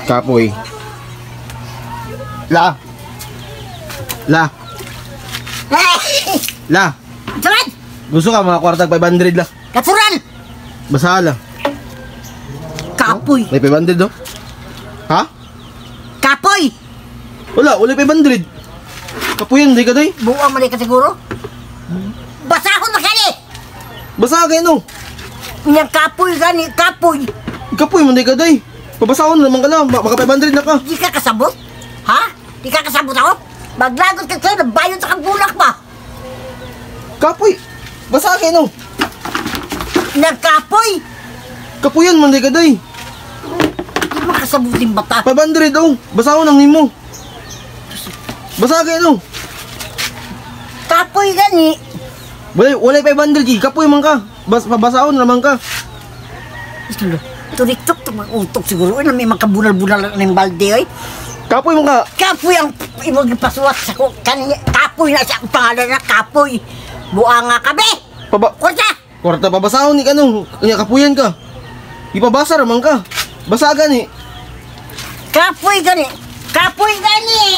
Kapoy. La. La. La. Turan! Gusto ka mga kwartag 500 la. Katuran! Basahala. Kapoy! May 500 do? Ha? Kapoy! Wala 500. Kapoyan, di ka day. Buwang mali ka siguro? Basahon na gani! Basa kayo no. Yang kapoy gani, kapoy! Kapoy mo di ka day. Pabasahon naman ka lang, maka 500 na ka. Di ka kasabot? Ha? Di ka kasabot ako? Maglagot ka sa'yo, nabayot sa kagulak pa! Kapoy. Basa kayo no. Yang kapoy! Kapoyan man di ka day. Di makasabutin bata. 500 oh. Basahon ang nimo. Basa kayo no. Kapoy gani! Wala 500 ki. Kapoy man ka. Pabasahon naman ka. Turik-tuk, utok siguro. Ay, may makabunal-bunal ng balde, ay. Kapoy man ka. Kapoy ang imong ipasuwat sa ko. Kapoy na siya ang pangalan na kapoy. Buanga ka, be! Kurta! Kwarta pabasahon ni kanong. Kanya kapuyan ka. Ipabasa naman ka. Basa gani. Kapoy gani! Kapoy gani!